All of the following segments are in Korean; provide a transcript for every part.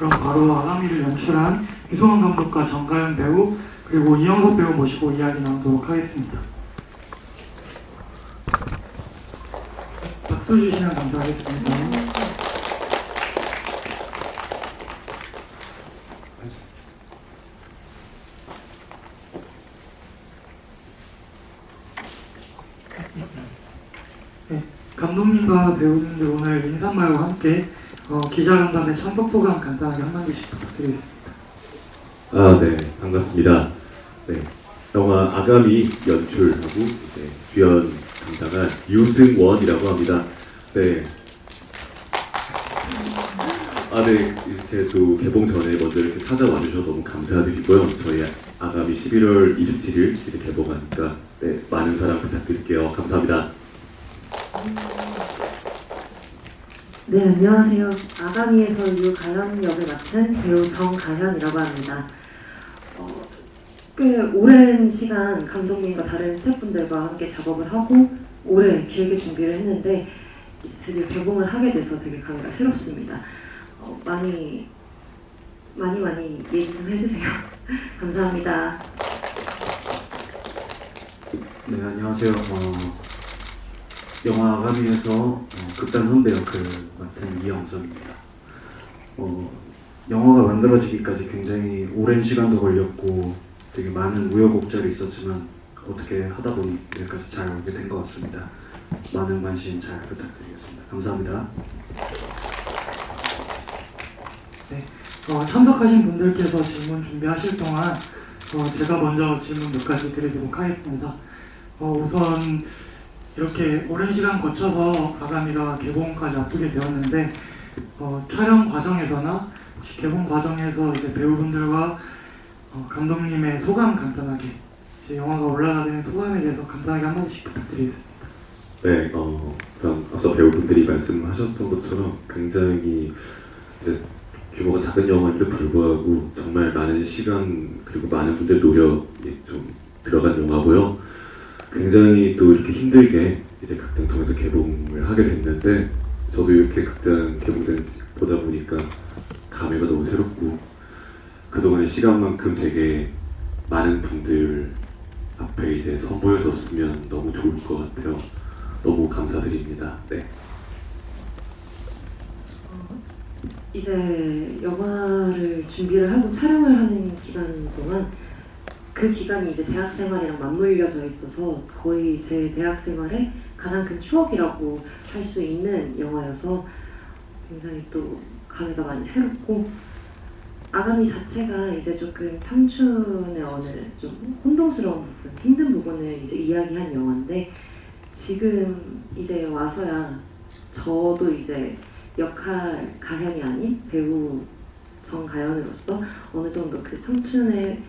그럼 바로 아가미를 연출한 이소원 감독과 정가연 배우 그리고 이영석 배우 모시고 이야기 나누도록 하겠습니다. 박수 주시면 감사하겠습니다. 네, 감독님과 배우님들 오늘 인사말과 함께 기자간담회 참석 소감 간단하게 한마디씩 부탁드리겠습니다. 네, 반갑습니다. 네, 영화 아가미 연출하고 이제 주연 담당한 유승원이라고 합니다. 네. 네, 이렇게 또 개봉 전에 먼저 이렇게 찾아와 주셔서 너무 감사드리고요. 저희 아가미 11월 27일 이제 개봉하니까 네, 많은 사랑 부탁드릴게요. 감사합니다. 네, 안녕하세요. 아가미에서 유가연 역을 맡은 배우 정가현이라고 합니다. 꽤 오랜 시간 감독님과 다른 스태프분들과 함께 작업을 하고 오래 길게 준비를 했는데 이제 드디어 개봉을 하게 돼서 되게 감회가 새롭습니다. 많이 얘기 좀 해주세요. 감사합니다. 네, 안녕하세요. 영화 아가미에서 극단 선배 역을 맡은 이영석입니다. 영화가 만들어지기까지 굉장히 오랜 시간도 걸렸고 되게 많은 우여곡절이 있었지만 어떻게 하다 보니 여기까지 잘 오게 된 것 같습니다. 많은 관심 잘 부탁드리겠습니다. 감사합니다. 네, 참석하신 분들께서 질문 준비하실 동안 제가 먼저 질문 몇 가지 드리도록 하겠습니다. 우선 이렇게 오랜 시간 거쳐서 아가미가 개봉까지 앞두게 되었는데 촬영 과정에서나 혹시 개봉 과정에서 이제 배우분들과 감독님의 소감 간단하게 제 영화가 올라가는 소감에 대해서 간단하게 한마디씩 부탁드리겠습니다. 네, 우선 앞서 배우분들이 말씀하셨던 것처럼 굉장히 이제 규모가 작은 영화인데 불구하고 정말 많은 시간 그리고 많은 분들 노력이 좀 들어간 영화고요. 굉장히 또 이렇게 힘들게 이제 극장 통해서 개봉을 하게 됐는데 저도 이렇게 극장 개봉된 보다 보니까 감회가 너무 새롭고 그동안의 시간만큼 되게 많은 분들 앞에 이제 선보여줬으면 너무 좋을 것 같아요. 너무 감사드립니다. 네. 이제 영화를 준비를 하고 촬영을 하는 기간 동안 그 기간이 이제 대학 생활이랑 맞물려져 있어서 거의 제 대학 생활의 가장 큰 추억이라고 할 수 있는 영화여서 굉장히 또 감회가 많이 새롭고 아가미 자체가 이제 조금 청춘의 어느 좀 혼동스러운 부분, 힘든 부분을 이제 이야기한 영화인데 지금 이제 와서야 저도 이제 역할 가현이 아닌 배우 정가현으로서 어느 정도 그 청춘의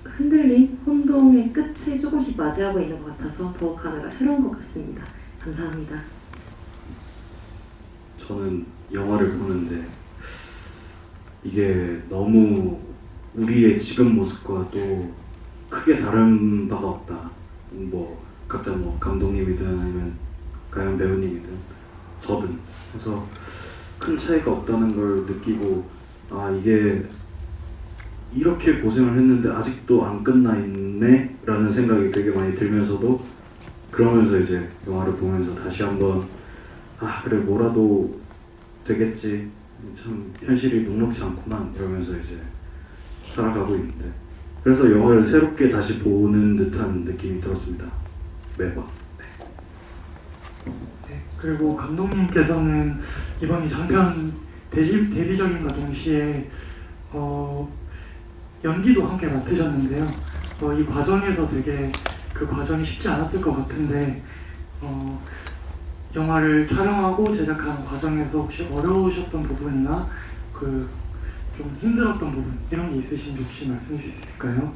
흔들림, 혼동의 끝을 조금씩 맞이하고 있는 것 같아서 더 감회가 새로운 것 같습니다. 감사합니다. 저는 영화를 보는데 이게 너무 우리의 지금 모습과 또 크게 다른 바가 없다. 각자 감독님이든 아니면 가연 배우님이든 저든 그래서 큰 차이가 없다는 걸 느끼고 이게 이렇게 고생을 했는데 아직도 안 끝나 있네 라는 생각이 되게 많이 들면서도 그러면서 이제 영화를 보면서 다시 한번 그래 뭐라도 되겠지 참 현실이 녹록지 않구만 이러면서 이제 살아가고 있는데 그래서 영화를 새롭게 다시 보는 듯한 느낌이 들었습니다. 매번. 네, 그리고 감독님께서는 이번 이 장편 데뷔작인과 동시에 연기도 함께 맡으셨는데요. 이 과정에서 되게 그 과정이 쉽지 않았을 것 같은데 영화를 촬영하고 제작하는 과정에서 혹시 어려우셨던 부분이나 그 좀 힘들었던 부분 이런 게 있으신지 혹시 말씀해 주실 수 있을까요?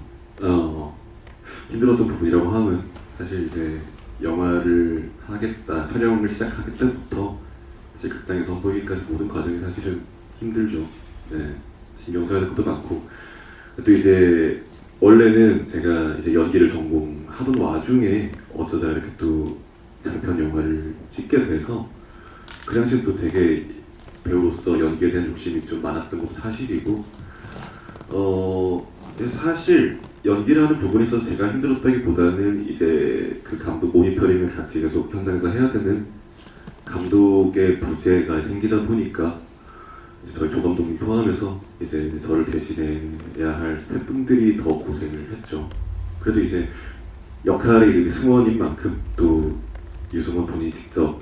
힘들었던 부분이라고 하면 사실 이제 영화를 하겠다, 촬영을 시작하기 때부터 이제 극장에 선보이기까지 모든 과정이 사실은 힘들죠. 네, 신경 써야 될 것도 많고 또 이제 원래는 제가 이제 연기를 전공하던 와중에 어쩌다 이렇게 또 장편 영화를 찍게 돼서 그 당시엔 또 되게 배우로서 연기에 대한 욕심이 좀 많았던 것도 사실이고 사실 연기라는 부분에 있어서 제가 힘들었다기보다는 이제 그 감독 모니터링을 같이 계속 현장에서 해야 되는 감독의 부재가 생기다 보니까 이제 저희 조 감독님 포함해서 이제 저를 대신해야 할 스태프분들이 더 고생을 했죠. 그래도 이제 역할의 이름이 승원인 만큼 또 유승원 본인이 직접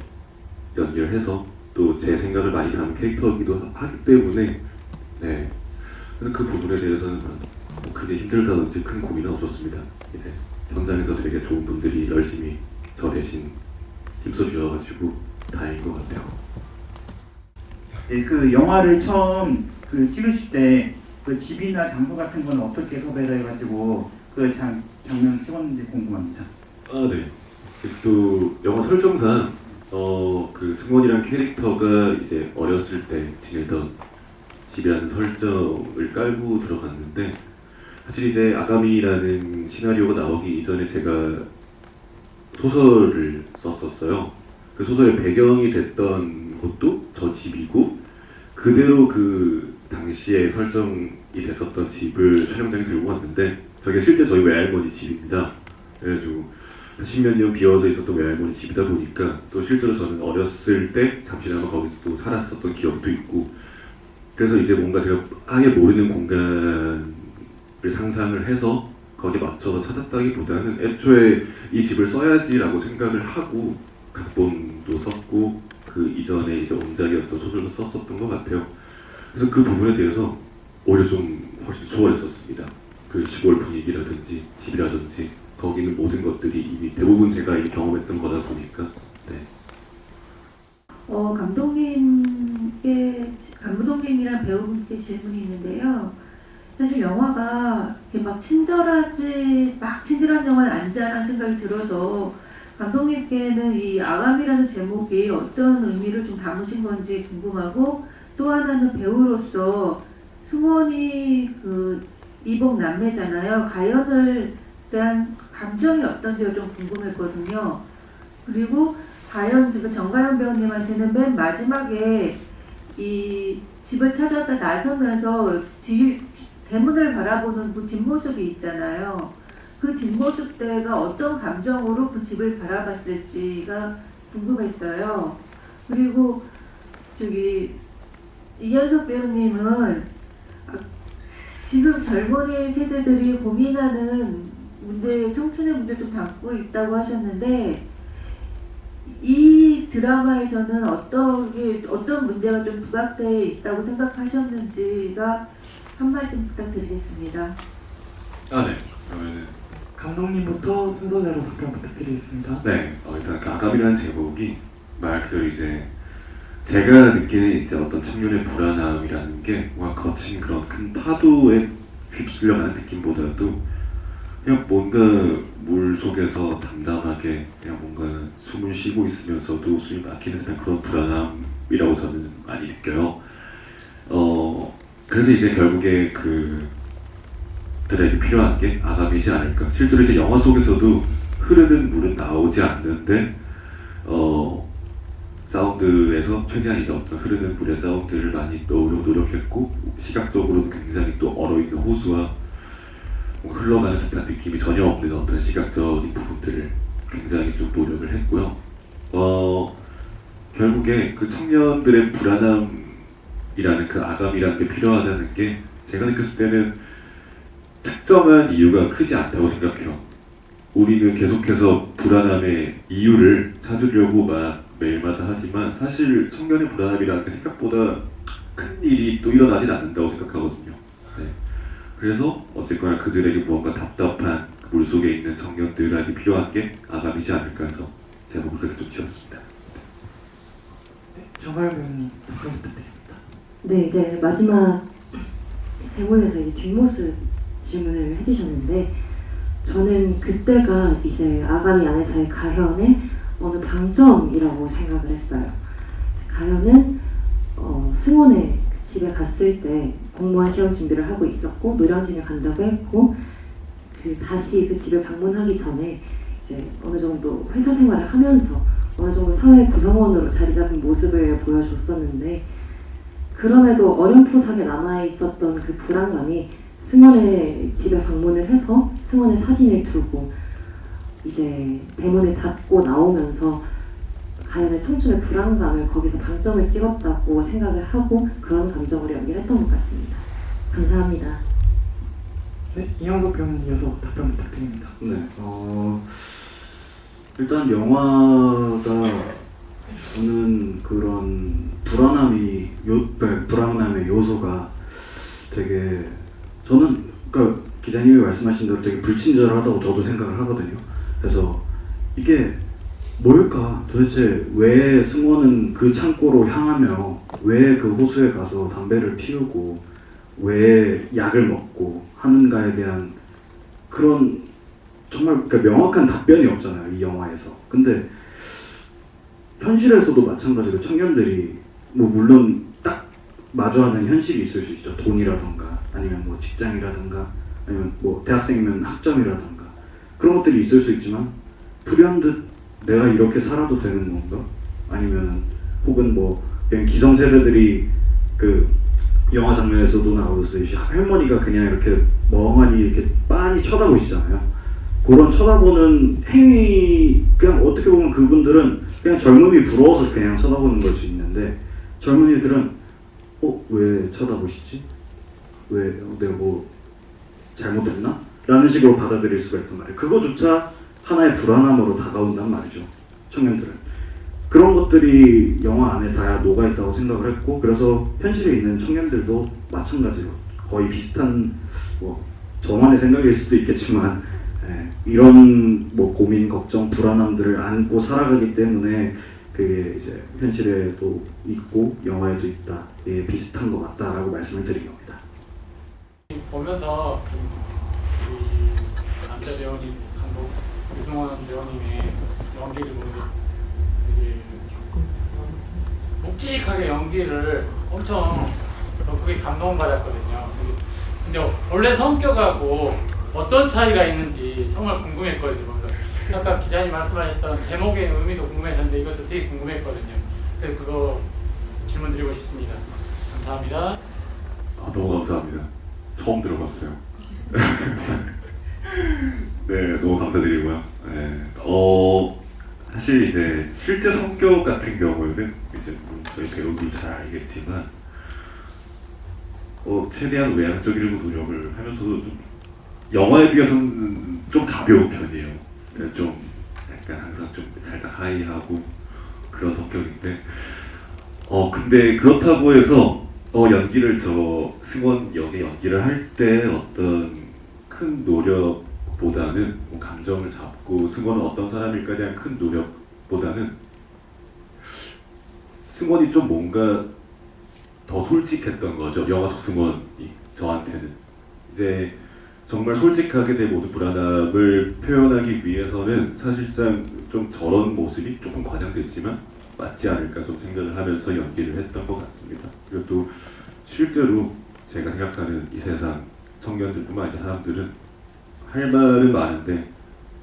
연기를 해서 또 제 생각을 많이 담은 캐릭터이기도 하기 때문에 네. 그래서 그 부분에 대해서는 뭐 크게 힘들다든지 큰 고민은 없었습니다. 이제 현장에서 되게 좋은 분들이 열심히 저 대신 힘써 주셔가지고 다행인 것 같아요. 예, 그 영화를 처음 찍으실 때 그 집이나 장소 같은 건 어떻게 섭외를 해가지고 그 장면 찍었는지 궁금합니다. 아 네. 그래서 또 영화 설정상 그 승원이란 캐릭터가 이제 어렸을 때 지내던 집이라는 설정을 깔고 들어갔는데 사실 이제 아가미라는 시나리오가 나오기 이전에 제가 소설을 썼었어요. 그 소설의 배경이 됐던 곳도 저 집이고 그대로 그 당시에 설정이 됐었던 집을 촬영장에 들고 왔는데 저게 실제 저희 외할머니 집입니다. 그래가지고 10몇 년 비어져 있었던 외할머니 집이다 보니까 또 실제로 저는 어렸을 때 잠시나마 거기서 또 살았었던 기억도 있고 그래서 이제 뭔가 제가 아예 모르는 공간을 상상을 해서 거기에 맞춰서 찾았다기보다는 애초에 이 집을 써야지라고 생각을 하고 각본도 썼고 그 이전에 이제 원작이었던 소설도 썼었던 것 같아요. 그래서 그 부분에 대해서 오히려 좀 훨씬 수월했었습니다. 그 시골 분위기라든지 집이라든지 거기는 모든 것들이 이미 대부분 제가 이미 경험했던 거다 보니까 네. 감독님이랑 배우분께 질문이 있는데요. 사실 영화가 이렇게 막 친절한 영화는 아니다라는 생각이 들어서 감독님께는 이 아감이라는 제목이 어떤 의미를 좀 담으신 건지 궁금하고 또 하나는 배우로서 승원이 그 이복 남매잖아요. 가연을 대한 감정이 어떤지가 좀 궁금했거든요. 그리고 정가연 배우님한테는 맨 마지막에 이 집을 찾았다 나서면서 대문을 바라보는 그 뒷모습이 있잖아요. 그 뒷모습 때가 어떤 감정으로 그 집을 바라봤을지가 궁금했어요. 그리고 이현석 배우님은 지금 젊은이 세대들이 고민하는 청춘의 문제 좀 담고 있다고 하셨는데 이 드라마에서는 어떤 문제가 좀 부각되어 있다고 생각하셨는지가 한 말씀 부탁드리겠습니다. 아 네. 그러면은 감독님부터 순서대로 답변 부탁드리겠습니다. 네. 일단 그 아감이라는 제목이 말 그대로 이제 제가 느끼는 이제 어떤 청년의 불안함이라는 게 뭔가 거친 그런 큰 파도에 휩쓸려가는 느낌보다도 그냥 뭔가 물 속에서 담담하게 그냥 뭔가 숨을 쉬고 있으면서도 숨이 막히는 듯한 그런 불안함이라고 저는 많이 느껴요. 그래서 이제 결국에 그들에게 필요한 게 아감이지 않을까. 실제로 이제 영화 속에서도 흐르는 물은 나오지 않는데 사운드에서 최대한 이제 어떤 흐르는 물의 사운드를 많이 넣으려고 노력했고 시각적으로는 굉장히 또 얼어있는 호수와 흘러가는 듯한 느낌이 전혀 없는 어떤 시각적인 부분들을 굉장히 좀 노력을 했고요. 결국에 그 청년들의 불안함이라는 그 아감이라는 게 필요하다는 게 제가 느꼈을 때는 특정한 이유가 크지 않다고 생각해요. 우리는 계속해서 불안함의 이유를 찾으려고 매일마다 하지만 사실 청년의 불안함이라는 게 생각보다 큰 일이 또 일어나진 않는다고 생각하거든요. 네. 그래서 어쨌거나 그들에게 무언가 답답한 그 물속에 있는 청년들에게 필요한 게 아감이지 않을까 해서 제목을 그렇게 좀 지었습니다. 네, 정가연 배우님 답변 부탁드립니다. 네, 이제 마지막 대본에서 이 뒷모습 질문을 해주셨는데 저는 그때가 이제 아가미 안에서의 가현의 어느 방점이라고 생각을 했어요. 가현은 승원의 집에 갔을 때 공무원 시험 준비를 하고 있었고 노량진에 간다고 했고 다시 그 집을 방문하기 전에 이제 어느 정도 회사 생활을 하면서 어느 정도 사회 구성원으로 자리 잡은 모습을 보여줬었는데 그럼에도 어렴풋하게 남아있었던 그 불안감이 승원의 집에 방문을 해서 승원의 사진을 두고 이제 대문을 닫고 나오면서 가연의 청춘의 불안감을 거기서 방점을 찍었다고 생각을 하고 그런 감정으로 연기를 했던 것 같습니다. 감사합니다. 네, 이영석 배우님 이어서 답변 부탁드립니다. 네, 일단 영화가 주는 그런 불안함의 요소가 되게 저는 그러니까 기자님이 말씀하신 대로 되게 불친절하다고 저도 생각을 하거든요. 그래서 이게 뭘까? 도대체 왜 승원은 그 창고로 향하며 왜 그 호수에 가서 담배를 피우고 왜 약을 먹고 하는가에 대한 그런 정말 그러니까 명확한 답변이 없잖아요, 이 영화에서. 근데 현실에서도 마찬가지로 청년들이 뭐 물론 딱 마주하는 현실이 있을 수 있죠. 돈이라던가 아니면 뭐 직장이라든가 아니면 뭐 대학생이면 학점이라든가 그런 것들이 있을 수 있지만 불현듯 내가 이렇게 살아도 되는 건가? 아니면 혹은 뭐 그냥 기성세대들이 그 영화 장면에서도 나오듯이 할머니가 그냥 이렇게 멍하니 이렇게 빤히 쳐다보시잖아요. 그런 쳐다보는 행위, 그냥 어떻게 보면 그분들은 그냥 젊음이 부러워서 그냥 쳐다보는 걸 수 있는데 젊은이들은 왜 쳐다보시지? 왜 내가 뭐 잘못했나? 라는 식으로 받아들일 수가 있단 말이에요. 그거조차 하나의 불안함으로 다가온단 말이죠. 청년들은. 그런 것들이 영화 안에 다 녹아있다고 생각을 했고 그래서 현실에 있는 청년들도 마찬가지로 거의 비슷한 뭐 저만의 생각일 수도 있겠지만 이런 뭐 고민, 걱정, 불안함들을 안고 살아가기 때문에 그게 이제 현실에도 있고 영화에도 있다. 예, 비슷한 것 같다라고 말씀을 드린 겁니다. 보면서 이 남자 배우님 감독 유승원 배우님의 연기를 보면 되게 묵직하게 연기를 엄청 그게 감동받았거든요. 근데 원래 성격하고 어떤 차이가 있는지 정말 궁금했거든요. 그래서 아까 기자님 말씀하셨던 제목의 의미도 궁금했는데 이것도 되게 궁금했거든요. 그래서 그거 질문 드리고 싶습니다. 감사합니다. 너무 감사합니다. 처음 들어봤어요. 네, 너무 감사드리고요. 네, 사실 이제 실제 성격 같은 경우에는 이제 저희 배우들 잘 알겠지만 최대한 외향적이려고 노력을 하면서도 좀 영화에 비해서는 좀 가벼운 편이에요. 좀 약간 항상 좀 살짝 하이하고 그런 성격인데 근데 그렇다고 해서 연기를 승원 역의 연기를 할 때 어떤 큰 노력보다는 감정을 잡고 승원은 어떤 사람일까에 대한 큰 노력보다는 승원이 좀 뭔가 더 솔직했던 거죠. 영화 속 승원이 저한테는 이제 정말 솔직하게 내 모든 불안함을 표현하기 위해서는 사실상 좀 저런 모습이 조금 과장됐지만 맞지 않을까 좀 생각을 하면서 연기를 했던 것 같습니다. 그리고 또 실제로 제가 생각하는 이 세상 청년들뿐만 아니라 사람들은 할 말은 많은데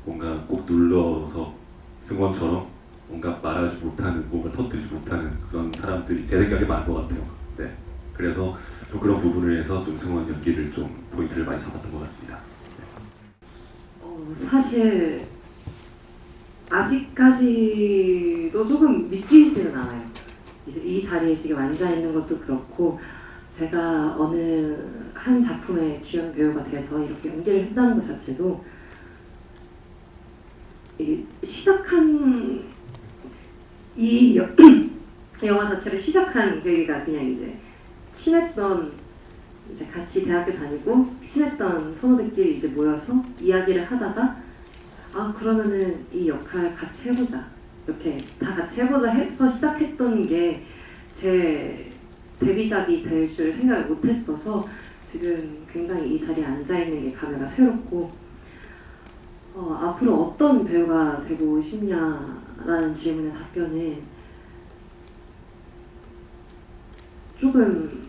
뭔가 꼭 눌러서 승원처럼 뭔가 말하지 못하는, 뭔가 터뜨리지 못하는 그런 사람들이 제 생각에 많은 것 같아요. 네, 그래서 좀 그런 부분을 해서 좀 승원 연기를 좀 포인트를 많이 잡았던 것 같습니다. 사실 아직까지도 조금 믿기지는 않아요. 이제 이 자리에 지금 앉아 있는 것도 그렇고 제가 어느 한 작품의 주연 배우가 돼서 이렇게 연기를 했다는 것 자체도 시작한 이 영화 자체를 시작한 계기가 그냥 이제 친했던 이제 같이 대학교 다니고 친했던 선후배끼리 이제 모여서 이야기를 하다가 그러면은 이 역할 같이 해보자 이렇게 다 같이 해보자 해서 시작했던 게 제 데뷔작이 될 줄 생각을 못했어서 지금 굉장히 이 자리에 앉아 있는 게 감회가 새롭고 앞으로 어떤 배우가 되고 싶냐라는 질문의 답변은 조금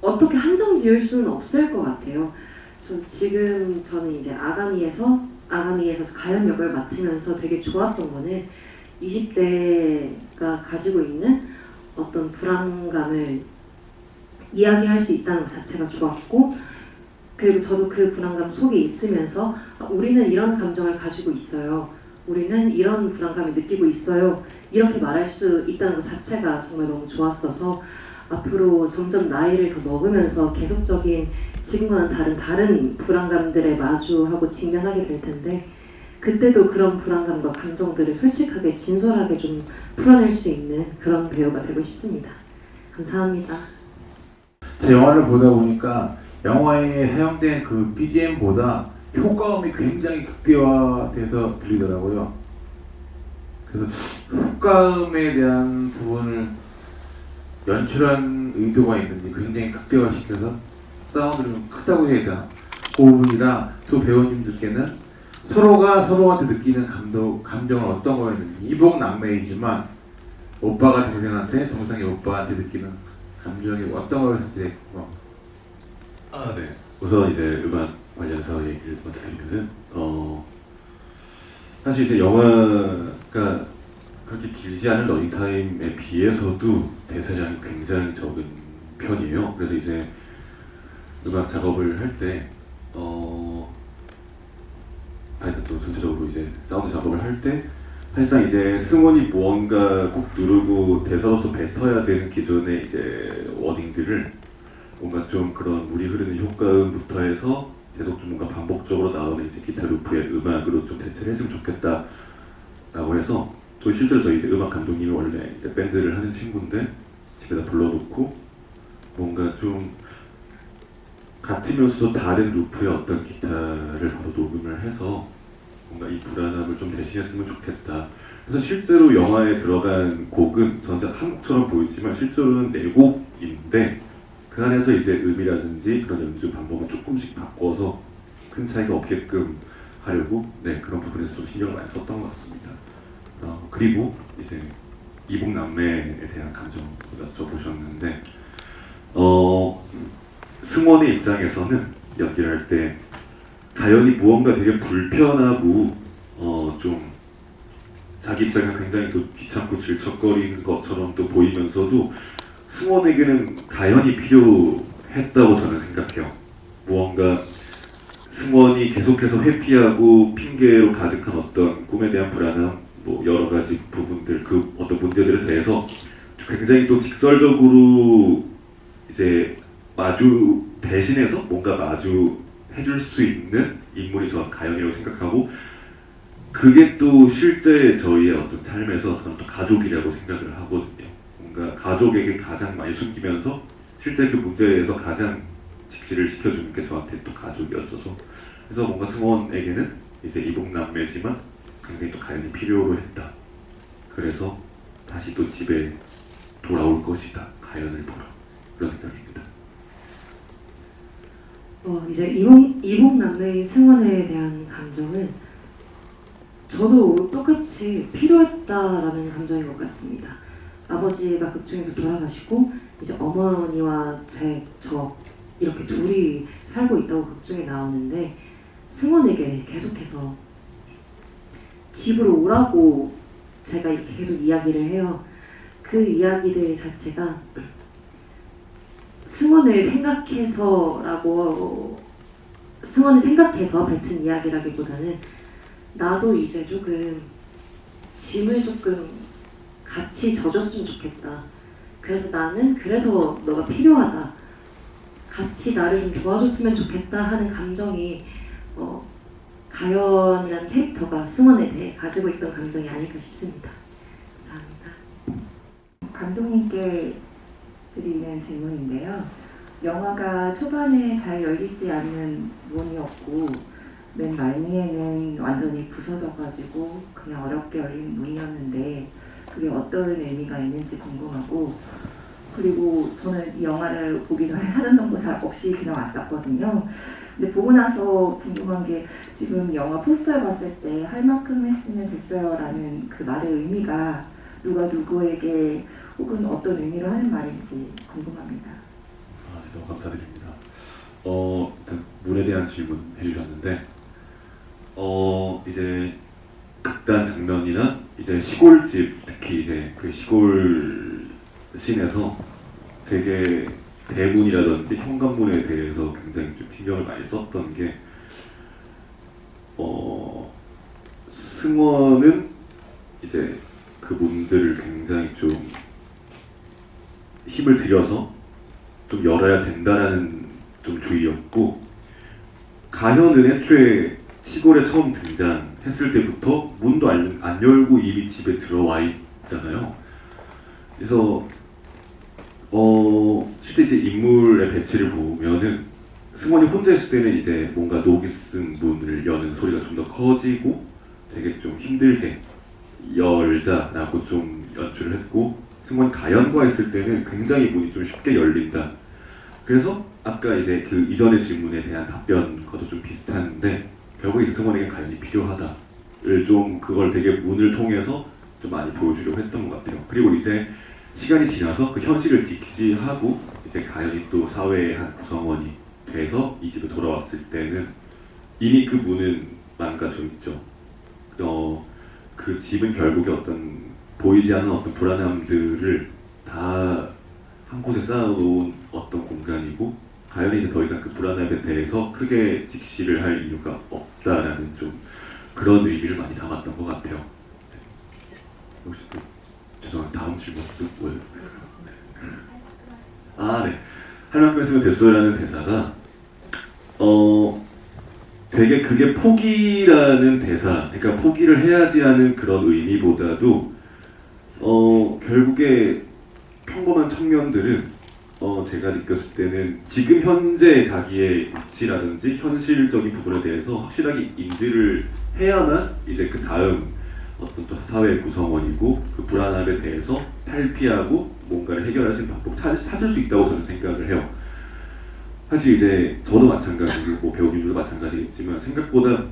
어떻게 한정 지을 수는 없을 것 같아요. 저는 이제 아가미에서 가연 역을 맡으면서 되게 좋았던 거는 20대가 가지고 있는 어떤 불안감을 이야기할 수 있다는 것 자체가 좋았고, 그리고 저도 그 불안감 속에 있으면서 우리는 이런 감정을 가지고 있어요. 우리는 이런 불안감을 느끼고 있어요. 이렇게 말할 수 있다는 것 자체가 정말 너무 좋았어서 앞으로 점점 나이를 더 먹으면서 계속적인 지금과는 다른 불안감들에 마주하고 직면하게 될 텐데, 그때도 그런 불안감과 감정들을 솔직하게 진솔하게 좀 풀어낼 수 있는 그런 배우가 되고 싶습니다. 감사합니다. 제 영화를 보다 보니까 영화에 사용된 그 BGM보다 효과음이 굉장히 극대화돼서 들리더라고요. 그래서 효과음에 대한 부분을 연출한 의도가 있는지 굉장히 극대화시켜서 사운드를 좀 크다고 해야 되나? 그 부분이랑 두 배우님들께는 서로가 서로한테 느끼는 감정은 어떤 거였는지, 이복남매이지만 오빠가 동생한테, 동생이 오빠한테 느끼는 감정이 어떤 거였을지 궁금합니다. 네. 우선 이제 음악 관련해서 얘기를 먼저 드리면은 사실 이제 영화가 그렇게 길지 않은 러닝타임에 비해서도 대사량이 굉장히 적은 편이에요. 그래서 이제 음악 작업을 할 때 아니 또 전체적으로 이제 사운드 작업을 할 때 사실상 이제 승원이 무언가 꾹 누르고 대사로서 뱉어야 되는 기존의 이제 워딩들을 뭔가 좀 그런 물이 흐르는 효과음부터 해서 계속 좀 뭔가 반복적으로 나오는 이제 기타 루프의 음악으로 좀 대체를 했으면 좋겠다라고 해서, 또 실제로 저희 이제 음악 감독님이 원래 이제 밴드를 하는 친구인데 집에다 불러놓고 뭔가 좀 같으면서도 다른 루프의 어떤 기타를 바로 녹음을 해서 뭔가 이 불안함을 좀 대신했으면 좋겠다. 그래서 실제로 영화에 들어간 곡은 전자 한 곡처럼 보이지만 실제로는 4곡인데 그 안에서 이제 음이라든지 그런 연주 방법을 조금씩 바꿔서 큰 차이가 없게끔 하려고 그런 부분에서 좀 신경을 많이 썼던 것 같습니다. 그리고 이제 이복남매에 대한 감정 여쭤보셨는데 승원의 입장에서는 연기를 할 때 가연이 무언가 되게 불편하고 좀 자기 입장에 굉장히 또 귀찮고 질척거리는 것처럼 또 보이면서도 승원에게는 가연이 필요했다고 저는 생각해요. 무언가 승원이 계속해서 회피하고 핑계로 가득한 어떤 꿈에 대한 불안함, 뭐 여러 가지 부분들, 그 어떤 문제들에 대해서 굉장히 또 직설적으로 이제 대신해서 뭔가 해줄 수 있는 인물이 저는 가연이라고 생각하고, 그게 또 실제 저희의 어떤 삶에서 저는 또 가족이라고 생각을 하거든요. 뭔가 가족에게 가장 많이 숨기면서 실제 그 문제에 대해서 가장 직시를 시켜주는 게 저한테 또 가족이었어서, 그래서 뭔가 승원에게는 이제 이복남매지만 굉장히 또 가연이 필요로 했다. 그래서 다시 또 집에 돌아올 것이다, 가연을 보러, 그런 생각입니다. 이제 이복남매의 승원에 대한 감정은 저도 똑같이 필요했다라는 감정인 것 같습니다. 아버지가 극중에서 돌아가시고 이제 어머니와 저 이렇게 둘이 살고 있다고 극중에 나오는데, 승원에게 계속해서 집으로 오라고 제가 이렇게 계속 이야기를 해요. 그 이야기들 자체가 승원을 생각해서 뱉은 이야기라기보다는 나도 이제 조금 짐을 조금 같이 져줬으면 좋겠다. 그래서 너가 필요하다. 같이 나를 좀 도와줬으면 좋겠다 하는 감정이 가연이라는 캐릭터가 승원에 대해 가지고 있던 감정이 아닐까 싶습니다. 감사합니다. 감독님께 드리는 질문인데요. 영화가 초반에 잘 열리지 않는 문이었고 맨 말미에는 완전히 부서져가지고 그냥 어렵게 열리는 문이었는데 그게 어떤 의미가 있는지 궁금하고, 그리고 저는 이 영화를 보기 전에 사전 정보 잘 없이 그냥 왔었거든요. 근데 보고 나서 궁금한 게, 지금 영화 포스터에 봤을 때 할 만큼 했으면 됐어요 라는 그 말의 의미가 누가 누구에게 혹은 어떤 의미로 하는 말인지 궁금합니다. 너무 감사드립니다. 일단 물에 대한 질문 해주셨는데, 이제 극단 장면이나 이제 시골집, 특히 이제 그 시골 씬에서 되게 대문이라든지 현관문에 대해서 굉장히 좀 신경을 많이 썼던 게 승원은 이제 그 문들을 굉장히 좀 힘을 들여서 좀 열어야 된다라는 좀 주의였고, 가현은 애초에 시골에 처음 등장했을 때부터 문도 안 열고 이미 집에 들어와 있잖아요. 그래서 실제 이제 인물의 배치를 보면은 승원이 혼자 있을 때는 이제 뭔가 녹이 쓴 문을 여는 소리가 좀 더 커지고 되게 좀 힘들게 열자라고 좀 연출을 했고, 승원이 가연과 있을 때는 굉장히 문이 좀 쉽게 열린다. 그래서 아까 이제 그 이전의 질문에 대한 답변과도 좀 비슷한데, 결국 이제 승원에게 가연이 필요하다를 좀 그걸 되게 문을 통해서 좀 많이 보여주려고 했던 것 같아요. 그리고 이제 시간이 지나서 그 현실을 직시하고 이제 가연이 또 사회의 한 구성원이 돼서 이 집에 돌아왔을 때는 이미 그 문은 망가져 있죠. 그 집은 결국에 어떤 보이지 않는 어떤 불안함들을 다 한 곳에 쌓아놓은 어떤 공간이고, 가연이 이제 더 이상 그 불안함에 대해서 크게 직시를 할 이유가 없다라는 좀 그런 의미를 많이 담았던 것 같아요. 네. 혹시 죄송합니다. 다음 질문도 보여도 될까요? 네. 할 만큼 했으면 됐어요라는 대사가 되게 그게 포기라는 대사, 그러니까 포기를 해야지라는 그런 의미보다도 결국에 평범한 청년들은 제가 느꼈을 때는 지금 현재 자기의 위치라든지 현실적인 부분에 대해서 확실하게 인지를 해야만 이제 그 다음 어떤 또 사회 구성원이고 그 불안함에 대해서 탈피하고 뭔가를 해결할 수 있는 방법을 찾을 수 있다고 저는 생각을 해요. 사실 이제 저도 마찬가지고 뭐 배우님들도 마찬가지겠지만 생각보다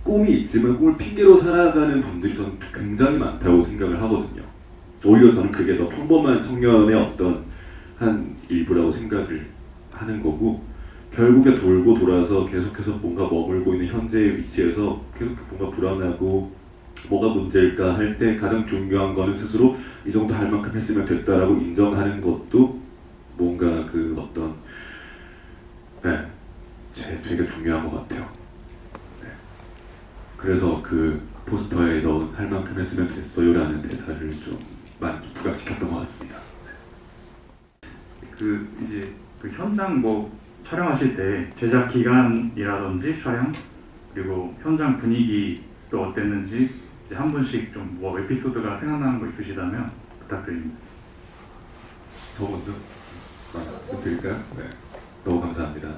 꿈이 있지만 꿈을 핑계로 살아가는 분들이 저는 굉장히 많다고 생각을 하거든요. 오히려 저는 그게 더 평범한 청년의 어떤 한 일부라고 생각을 하는 거고, 결국에 돌고 돌아서 계속해서 뭔가 머물고 있는 현재의 위치에서 계속 뭔가 불안하고 뭐가 문제일까 할 때 가장 중요한 거는 스스로 이 정도 할 만큼 했으면 됐다라고 인정하는 것도 뭔가 그 어떤 되게 중요한 것 같아요. 네. 그래서 그 포스터에 넣은 할 만큼 했으면 됐어요라는 대사를 좀 많이 좀 부각시켰던 것 같습니다. 그 이제 그 현장 뭐 촬영하실 때 제작 기간이라든지 촬영 그리고 현장 분위기 또 어땠는지 이제 한 분씩 좀 뭐 에피소드가 생각나는 거 있으시다면 부탁드립니다. 저 먼저 말씀드릴까요? 네. 너무 감사합니다.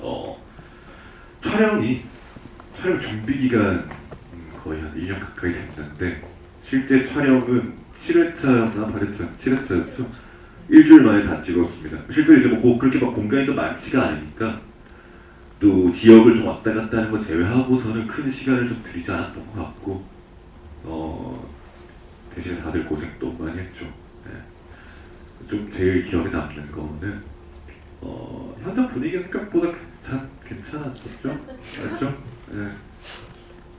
촬영 준비 기간 거의 한 1년 가까이 됐는데 실제 촬영은 7회차나 8회차, 7회차였죠. 일주일 만에 다 찍었습니다. 실제로 이제 뭐 그렇게 막 공간이 좀 많지가 않으니까 또 지역을 좀 왔다 갔다 하는 거 제외하고서는 큰 시간을 좀 들이지 않았던 것 같고 대신에 다들 고생도 많이 했죠. 네. 좀 제일 기억에 남는 거는 현장 분위기가 생각보다 괜찮았었죠? 맞죠? 네.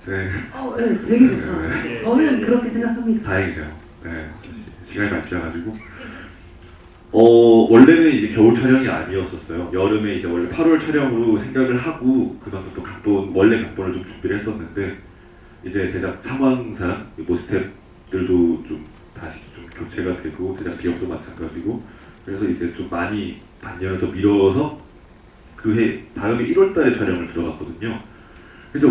네. 네, 되게 괜찮았어요. 저는 그렇게 생각합니다. 다행이네요. 네. 시간이 많지않아가지고 원래는 이제 겨울 촬영이 아니었었어요. 여름에 이제 원래 8월 촬영으로 생각을 하고 그만큼 또 원래 각본을 좀 준비를 했었는데 이제 제작 상황상 뭐 스태프들도 좀 다시 좀 교체가 되고 제작 비용도 마찬가지고 그래서 이제 좀 많이 반년을 더 미뤄서 그 해 다음에 1월달에 촬영을 들어갔거든요. 그래서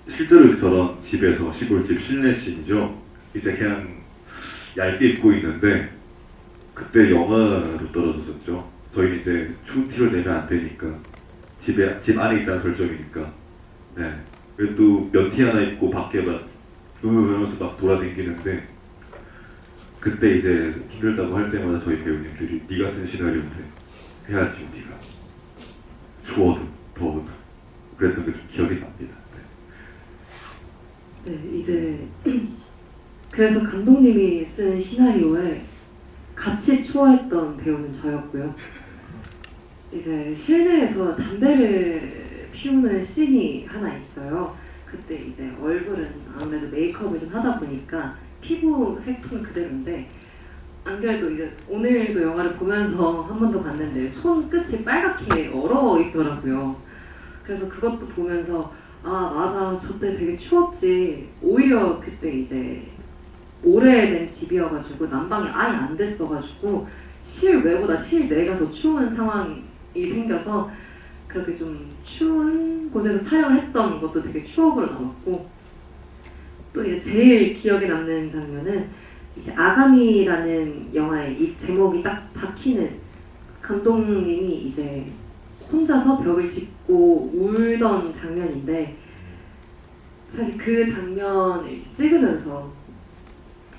실제로 저런 집에서 시골집 실내씬이죠. 이제 그냥 얇게 입고 있는데 그때 영하로 떨어졌었죠. 저희는 이제 추운 티를 내면 안 되니까 집 안에 있다는 설정이니까. 네. 그래도 면티 하나 입고 밖에 막 이러면서 막 돌아다니는데 그때 이제 힘들다고 할 때마다 저희 배우님들이 네가 쓴 시나리오인데 해야지 네가 추워도 더워도 그랬던 게 좀 기억이 납니다. 네, 이제 그래서 감독님이 쓴 시나리오에 같이 추워했던 배우는 저였고요. 이제 실내에서 담배를 피우는 씬이 하나 있어요. 그때 이제 얼굴은 아무래도 메이크업을 좀 하다 보니까 피부 색톤 그대로인데 안 그래도 이제 오늘도 영화를 보면서 한 번 더 봤는데 손 끝이 빨갛게 얼어 있더라고요. 그래서 그것도 보면서 아 맞아 저때 되게 추웠지. 오히려 그때 이제 오래된 집이어가지고 난방이 아예 안 됐어가지고 실외보다 실내가 더 추운 상황이 생겨서 그렇게 좀 추운 곳에서 촬영을 했던 것도 되게 추억으로 남았고, 또 이제 제일 기억에 남는 장면은 이제 아가미라는 영화의 이 제목이 딱 박히는 감독님이 이제 혼자서 벽을 짚고 울던 장면인데, 사실 그 장면을 찍으면서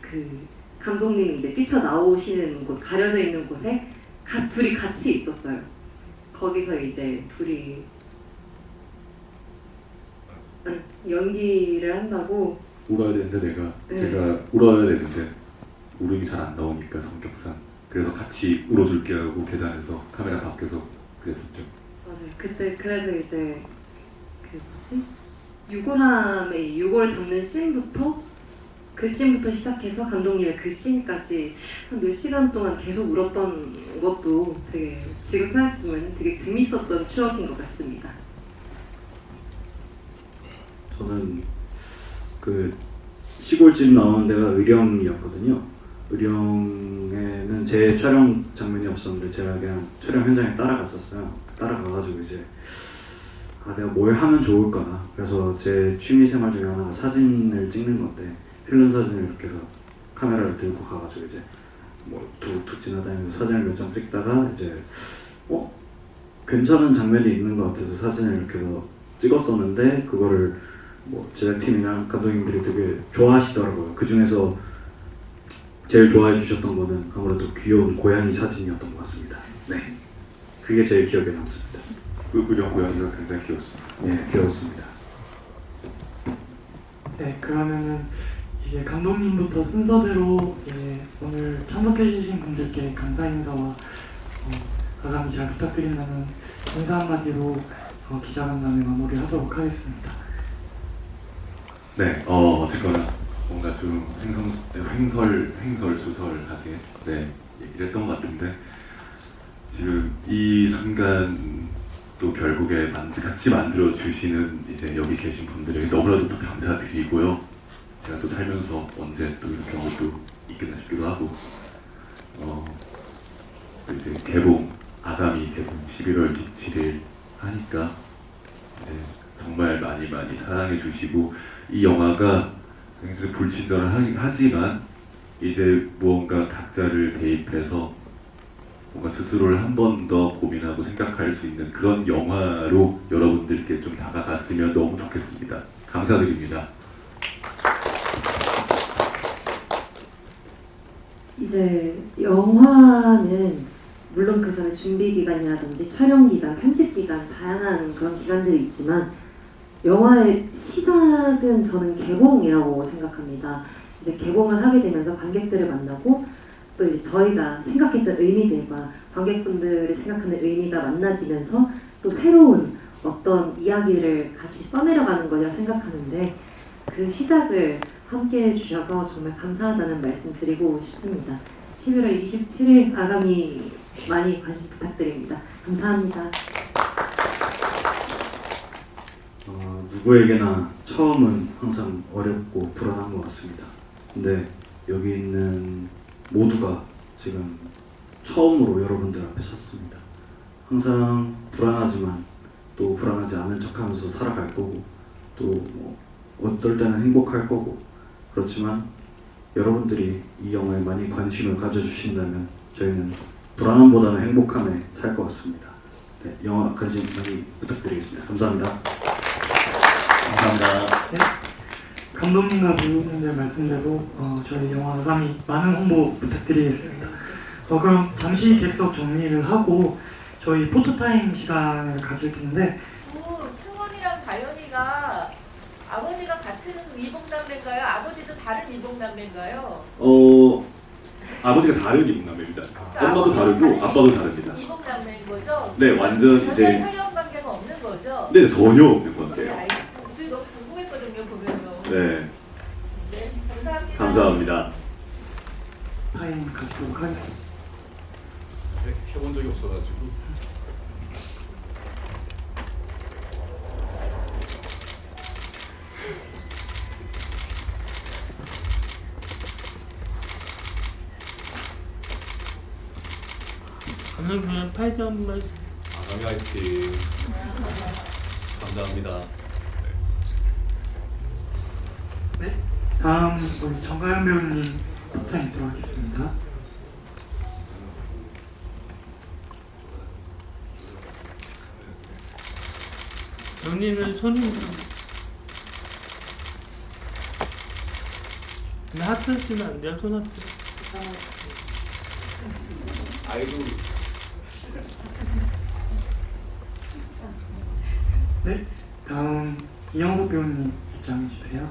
그 감독님이 이제 뛰쳐나오시는 곳, 가려져 있는 곳에 둘이 같이 있었어요. 거기서 이제 둘이 연기를 한다고. 울어야 되는데 네. 제가 울어야 되는데 울음이 잘 안 나오니까 성격상 그래서 같이 울어줄게 하고 계단에서 카메라 밖에서 그랬었죠. 맞아요. 그때 그래서 이제 그 뭐지? 유골함의 유골 담는 씬부터 그 씬부터 시작해서 감독님의 그 씬까지 한 몇 시간 동안 계속 울었던 것도 되게 지금 생각해보면 되게 재밌었던 추억인 것 같습니다. 저는 그 시골집 나오는 데가 의령이었거든요. 의령에는 제 촬영 장면이 없었는데 제가 그냥 촬영 현장에 따라갔었어요. 따라가가지고 이제 내가 뭘 하면 좋을까. 그래서 제 취미 생활 중에 하나가 사진을 찍는 건데 필름 사진을 이렇게 해서 카메라를 들고 가가지고 이제 뭐 툭툭 지나다니면서 사진을 몇 장 찍다가 이제 괜찮은 장면이 있는 것 같아서 사진을 이렇게 해서 찍었었는데 그거를 뭐 제작팀이나 감독님들이 되게 좋아하시더라고요. 그 중에서 제일 좋아해 주셨던 거는 아무래도 귀여운 고양이 사진이었던 것 같습니다. 네, 그게 제일 기억에 남습니다. 의령 고양이가 굉장히 귀여웠습니다. 네, 귀여웠습니다. 네, 그러면은 이제 감독님부터 순서대로 오늘 참석해주신 분들께 감사 인사와 아가미 잘 부탁드린다는 인사 한마디로 기자간담회 마무리하도록 하겠습니다. 네, 어쨌거나 뭔가 좀 횡설수설하게 얘기를 했던 것 같은데 지금 이 순간 또 결국에 같이 만들어 주시는 이제 여기 계신 분들에게 너무나도 또 감사드리고요. 제가 또 살면서 언제 또 이런 경우도 있겠나 싶기도 하고 또 이제 아가미 개봉 11월 17일 하니까 이제 정말 많이 사랑해 주시고 이 영화가 굉장히 불친절한 하지만 이제 무언가 각자를 대입해서 뭔가 스스로를 한 번 더 고민하고 생각할 수 있는 그런 영화로 여러분들께 좀 다가갔으면 너무 좋겠습니다. 감사드립니다. 이제 영화는 물론 그 전에 준비 기간이라든지 촬영 기간, 편집 기간 다양한 그런 기간들이 있지만 영화의 시작은 저는 개봉이라고 생각합니다. 이제 개봉을 하게 되면서 관객들을 만나고 또 이제 저희가 생각했던 의미들과 관객분들이 생각하는 의미가 만나지면서 또 새로운 어떤 이야기를 같이 써내려가는 거라 생각하는데 그 시작을 함께 해주셔서 정말 감사하다는 말씀 드리고 싶습니다. 11월 27일 아가미 많이 관심 부탁드립니다. 감사합니다. 누구에게나 처음은 항상 어렵고 불안한 것 같습니다. 근데 여기 있는 모두가 지금 처음으로 여러분들 앞에 섰습니다. 항상 불안하지만 또 불안하지 않은 척하면서 살아갈 거고 또 어떨 때는 행복할 거고 그렇지만 여러분들이 이 영화에 많이 관심을 가져주신다면 저희는 불안함보다는 행복함에 살 것 같습니다. 네, 영화 관심 많이 부탁드리겠습니다. 감사합니다. 감사합니다. 네, 감독님과 배우님들 말씀대로 저희 영화 아가미 많은 홍보 부탁드리겠습니다. 그럼 잠시 객석 정리를 하고 저희 포토타임 시간을 가질 텐데 승원이랑 다현이가 아버지가 같은 이복남매인가요? 아버지도 다른 이복남매인가요? 아버지가 다른 이복남매입니다. 엄마도 다르고 아빠도 다릅니다. 이복남매인 거죠? 네, 완전 전혀 이제 혈연 관계가 없는 거죠? 네 전혀 없는 네, 건데요. 알겠습니다. 그게 너무 궁금했거든요, 보면서. 네, 네, 감사합니다. 감사합니다. 타임 가지도록 하겠습니다. 해본 적이 없어가지고. 저는 그냥 8점만. 아가미 화이팅. 감사합니다. 네, 다음 우리 정가연 배우님 타임 들어가겠습니다. 여기는 손이. 근데 하트 쓰면 안 돼요, 손 하트. 아이돌. 네, 다음 이영석 배우님 입장해 주세요.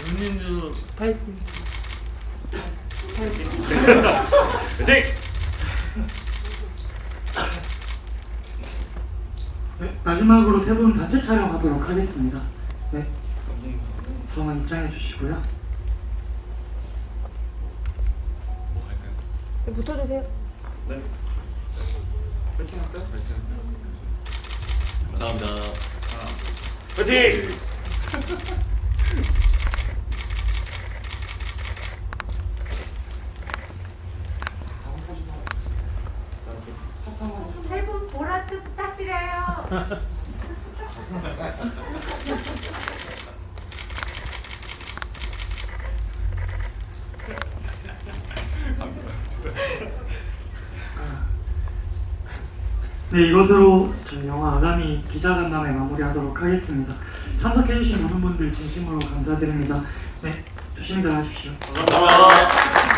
여기는 파이팅. 파이팅. 네, 마지막으로 세 분 단체 촬영하도록 하겠습니다. 네, 저만 입장해 주시고요. 붙어주세요. 감사합니다. 파이팅! 세분 보라트 부탁드려요. 네, 이것으로 저희 영화 아가미 기자간담회 마무리하도록 하겠습니다. 참석해주신 모든 분들 진심으로 감사드립니다. 네, 조심히 들어가십시오. 감사합니다.